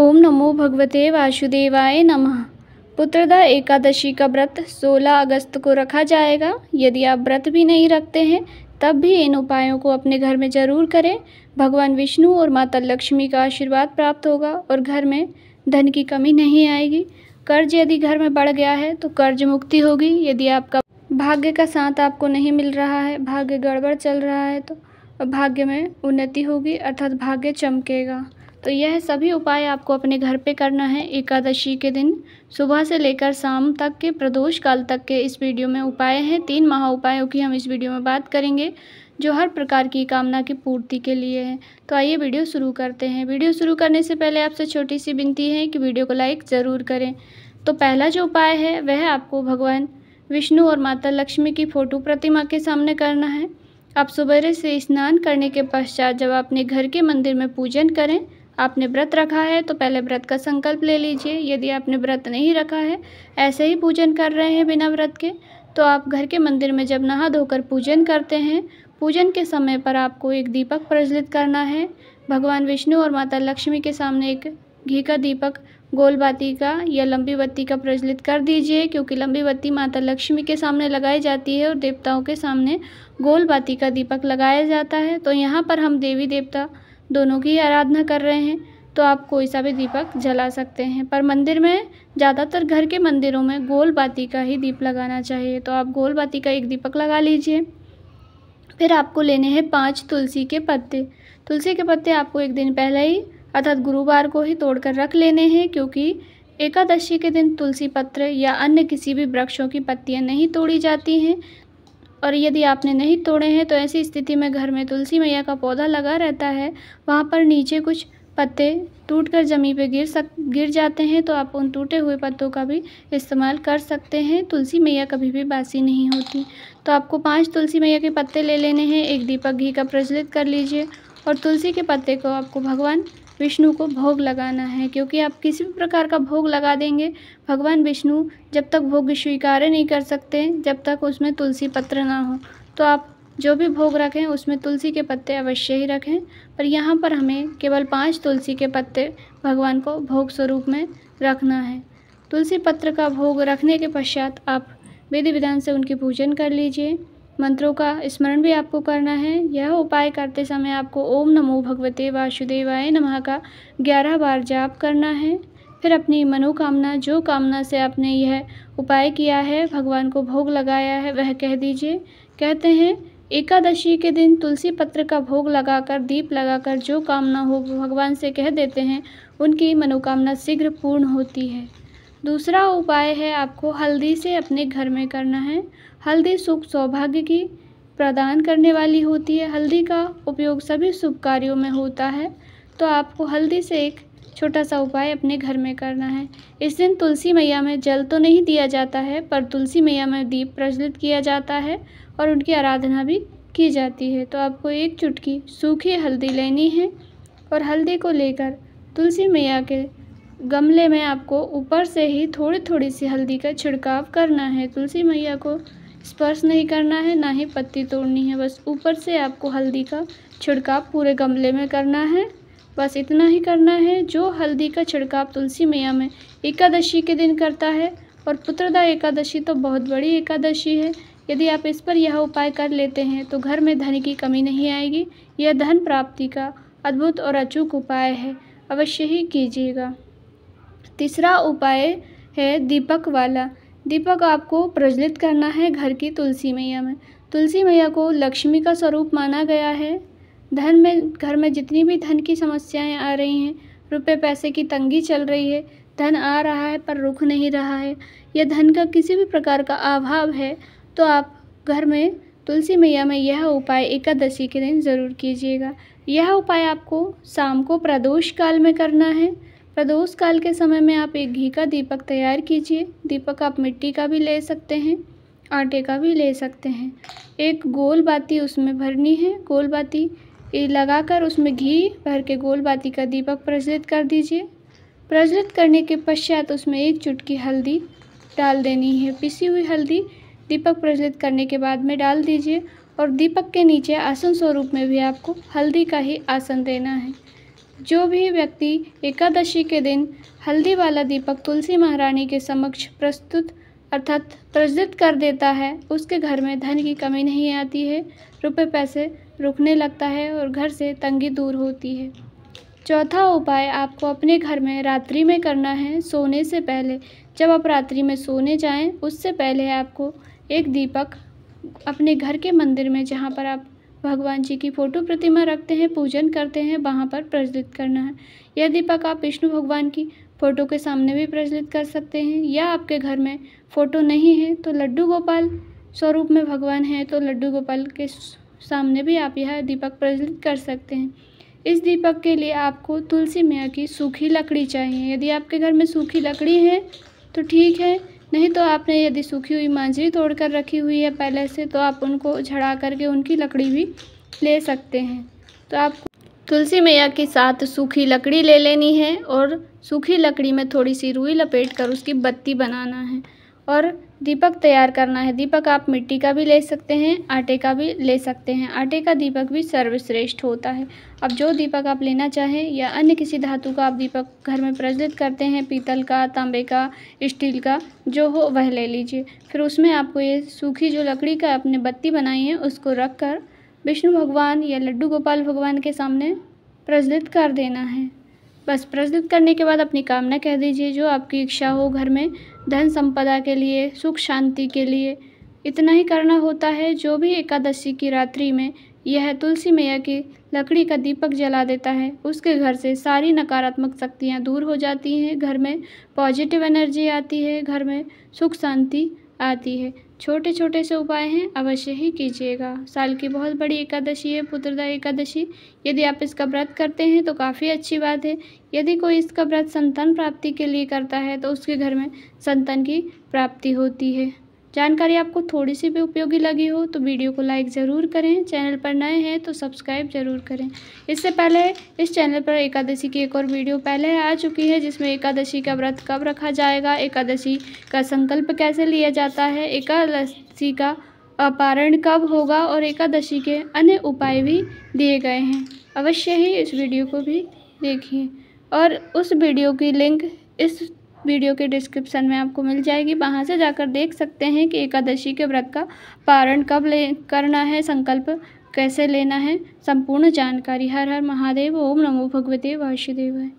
ओम नमो भगवते वासुदेवाय नमः। पुत्रदा एकादशी का व्रत 16 अगस्त को रखा जाएगा। यदि आप व्रत भी नहीं रखते हैं तब भी इन उपायों को अपने घर में ज़रूर करें। भगवान विष्णु और माता लक्ष्मी का आशीर्वाद प्राप्त होगा और घर में धन की कमी नहीं आएगी। कर्ज यदि घर में बढ़ गया है तो कर्ज मुक्ति होगी। यदि आपका भाग्य का साथ आपको नहीं मिल रहा है, भाग्य गड़बड़ चल रहा है, तो भाग्य में उन्नति होगी, अर्थात भाग्य चमकेगा। तो यह सभी उपाय आपको अपने घर पे करना है। एकादशी के दिन सुबह से लेकर शाम तक के प्रदोष काल तक के इस वीडियो में उपाय हैं। 3 महा उपायों की हम इस वीडियो में बात करेंगे जो हर प्रकार की कामना की पूर्ति के लिए है। तो आइए वीडियो शुरू करते हैं। वीडियो शुरू करने से पहले आपसे छोटी सी विनती है कि वीडियो को लाइक ज़रूर करें। तो पहला जो उपाय है वह आपको भगवान विष्णु और माता लक्ष्मी की फ़ोटो प्रतिमा के सामने करना है। आप सुबह से स्नान करने के पश्चात जब अपने घर के मंदिर में पूजन करें, आपने व्रत रखा है तो पहले व्रत का संकल्प ले लीजिए। यदि आपने व्रत नहीं रखा है, ऐसे ही पूजन कर रहे हैं बिना व्रत के, तो आप घर के मंदिर में जब नहा धोकर पूजन करते हैं, पूजन के समय पर आपको एक दीपक प्रज्वलित करना है। भगवान विष्णु और माता लक्ष्मी के सामने एक घी का दीपक गोल बाती का या लंबी बत्ती का प्रज्वलित कर दीजिए, क्योंकि लंबी बत्ती माता लक्ष्मी के सामने लगाई जाती है और देवताओं के सामने गोल बाती का दीपक लगाया जाता है। तो यहाँ पर हम देवी देवता दोनों की आराधना कर रहे हैं, तो आप कोई सा भी दीपक जला सकते हैं, पर मंदिर में ज़्यादातर घर के मंदिरों में गोल बाती का ही दीप लगाना चाहिए। तो आप गोल बाती का एक दीपक लगा लीजिए। फिर आपको लेने हैं 5 तुलसी के पत्ते। तुलसी के पत्ते आपको एक दिन पहले ही अर्थात गुरुवार को ही तोड़कर रख लेने हैं, क्योंकि एकादशी के दिन तुलसी पत्र या अन्य किसी भी वृक्षों की पत्तियां नहीं तोड़ी जाती हैं। और यदि आपने नहीं तोड़े हैं तो ऐसी स्थिति में घर में तुलसी मैया का पौधा लगा रहता है, वहाँ पर नीचे कुछ पत्ते टूटकर ज़मीन पे गिर जाते हैं, तो आप उन टूटे हुए पत्तों का भी इस्तेमाल कर सकते हैं। तुलसी मैया कभी भी बासी नहीं होती। तो आपको 5 तुलसी मैया के पत्ते ले लेने हैं, एक दीपक घी का प्रज्वलित कर लीजिए और तुलसी के पत्ते को आपको भगवान विष्णु को भोग लगाना है, क्योंकि आप किसी भी प्रकार का भोग लगा देंगे, भगवान विष्णु जब तक भोग स्वीकार नहीं कर सकते जब तक उसमें तुलसी पत्र ना हो। तो आप जो भी भोग रखें उसमें तुलसी के पत्ते अवश्य ही रखें, पर यहाँ पर हमें केवल 5 तुलसी के पत्ते भगवान को भोग स्वरूप में रखना है। तुलसी पत्र का भोग रखने के पश्चात आप विधि विधान से उनकी पूजन कर लीजिए। मंत्रों का स्मरण भी आपको करना है। यह उपाय करते समय आपको ओम नमो भगवते वासुदेवाय नमः का 11 बार जाप करना है। फिर अपनी मनोकामना, जो कामना से आपने यह उपाय किया है, भगवान को भोग लगाया है, वह कह दीजिए। कहते हैं एकादशी के दिन तुलसी पत्र का भोग लगाकर, दीप लगाकर जो कामना हो भगवान से कह देते हैं, उनकी मनोकामना शीघ्र पूर्ण होती है। दूसरा उपाय है आपको हल्दी से अपने घर में करना है। हल्दी सुख सौभाग्य की प्रदान करने वाली होती है। हल्दी का उपयोग सभी शुभ कार्यों में होता है, तो आपको हल्दी से एक छोटा सा उपाय अपने घर में करना है। इस दिन तुलसी मैया में जल तो नहीं दिया जाता है, पर तुलसी मैया में दीप प्रज्वलित किया जाता है और उनकी आराधना भी की जाती है। तो आपको एक चुटकी सूखी हल्दी लेनी है और हल्दी को लेकर तुलसी मैया के गमले में आपको ऊपर से ही थोड़ी थोड़ी सी हल्दी का छिड़काव करना है। तुलसी मैया को स्पर्श नहीं करना है, ना ही पत्ती तोड़नी है, बस ऊपर से आपको हल्दी का छिड़काव पूरे गमले में करना है। बस इतना ही करना है। जो हल्दी का छिड़काव तुलसी मैया में एकादशी के दिन करता है, और पुत्रदा एकादशी तो बहुत बड़ी एकादशी है, यदि आप इस पर यह उपाय कर लेते हैं तो घर में धन की कमी नहीं आएगी। यह धन प्राप्ति का अद्भुत और अचूक उपाय है, अवश्य ही कीजिएगा। तीसरा उपाय है दीपक वाला। दीपक आपको प्रज्वलित करना है घर की तुलसी मैया में। तुलसी मैया को लक्ष्मी का स्वरूप माना गया है। धन में, घर में जितनी भी धन की समस्याएं आ रही हैं, रुपए पैसे की तंगी चल रही है, धन आ रहा है पर रुक नहीं रहा है, या धन का किसी भी प्रकार का अभाव है, तो आप घर में तुलसी मैया में यह उपाय एकादशी के दिन ज़रूर कीजिएगा। यह उपाय आपको शाम को प्रदोष काल में करना है। प्रदोष काल के समय में आप एक घी का दीपक तैयार कीजिए। दीपक आप मिट्टी का भी ले सकते हैं, आटे का भी ले सकते हैं। एक गोल बाती उसमें भरनी है। गोल बाती लगाकर उसमें घी भर के गोल बाती का दीपक प्रज्वलित कर दीजिए। प्रज्वलित करने के पश्चात उसमें एक चुटकी हल्दी डाल देनी है। पिसी हुई हल्दी दीपक प्रज्वलित करने के बाद में डाल दीजिए और दीपक के नीचे आसन स्वरूप में भी आपको हल्दी का ही आसन देना है। जो भी व्यक्ति एकादशी के दिन हल्दी वाला दीपक तुलसी महारानी के समक्ष प्रस्तुत अर्थात प्रज्वलित कर देता है, उसके घर में धन की कमी नहीं आती है, रुपए पैसे रुकने लगता है और घर से तंगी दूर होती है। चौथा उपाय आपको अपने घर में रात्रि में करना है, सोने से पहले। जब आप रात्रि में सोने जाएं, उससे पहले आपको एक दीपक अपने घर के मंदिर में, जहां पर आप भगवान जी की फ़ोटो प्रतिमा रखते हैं, पूजन करते हैं, वहां पर प्रज्वलित करना है। यह दीपक आप विष्णु भगवान की फ़ोटो के सामने भी प्रज्वलित कर सकते हैं, या आपके घर में फ़ोटो नहीं है तो लड्डू गोपाल स्वरूप में भगवान है तो लड्डू गोपाल के सामने भी आप यह दीपक प्रज्वलित कर सकते हैं। इस दीपक के लिए आपको तुलसी मैया की सूखी लकड़ी चाहिए। यदि आपके घर में सूखी लकड़ी है तो ठीक है, नहीं तो आपने यदि सूखी हुई मांझी तोड़ कर रखी हुई है पहले से, तो आप उनको झड़ा करके उनकी लकड़ी भी ले सकते हैं। तो आप तुलसी मैया के साथ सूखी लकड़ी ले लेनी है और सूखी लकड़ी में थोड़ी सी रुई लपेट कर उसकी बत्ती बनाना है और दीपक तैयार करना है। दीपक आप मिट्टी का भी ले सकते हैं, आटे का भी ले सकते हैं। आटे का दीपक भी सर्वश्रेष्ठ होता है। अब जो दीपक आप लेना चाहें या अन्य किसी धातु का आप दीपक घर में प्रज्वलित करते हैं, पीतल का, तांबे का, स्टील का, जो हो वह ले लीजिए। फिर उसमें आपको ये सूखी जो लकड़ी का आपने बत्ती बनाई है उसको रख कर विष्णु भगवान या लड्डू गोपाल भगवान के सामने प्रज्वलित कर देना है। बस प्रज्वलित करने के बाद अपनी कामना कह दीजिए, जो आपकी इच्छा हो घर में धन संपदा के लिए, सुख शांति के लिए। इतना ही करना होता है। जो भी एकादशी की रात्रि में यह तुलसी मैया की लकड़ी का दीपक जला देता है, उसके घर से सारी नकारात्मक शक्तियाँ दूर हो जाती हैं, घर में पॉजिटिव एनर्जी आती है, घर में सुख शांति आती है। छोटे छोटे से उपाय हैं, अवश्य ही कीजिएगा। साल की बहुत बड़ी एकादशी है पुत्रदा एकादशी। यदि आप इसका व्रत करते हैं तो काफ़ी अच्छी बात है। यदि कोई इसका व्रत संतान प्राप्ति के लिए करता है तो उसके घर में संतान की प्राप्ति होती है। जानकारी आपको थोड़ी सी भी उपयोगी लगी हो तो वीडियो को लाइक ज़रूर करें। चैनल पर नए हैं तो सब्सक्राइब ज़रूर करें। इससे पहले इस चैनल पर एकादशी की एक और वीडियो पहले आ चुकी है, जिसमें एकादशी का व्रत कब रखा जाएगा, एकादशी का संकल्प कैसे लिया जाता है, एकादशी का पारण कब होगा और एकादशी के अन्य उपाय भी दिए गए हैं। अवश्य ही इस वीडियो को भी देखिए और उस वीडियो की लिंक इस वीडियो के डिस्क्रिप्शन में आपको मिल जाएगी। वहाँ से जाकर देख सकते हैं कि एकादशी के व्रत का पारण कब करना है, संकल्प कैसे लेना है, संपूर्ण जानकारी। हर हर महादेव। ओम नमो भगवते वासुदेवाय।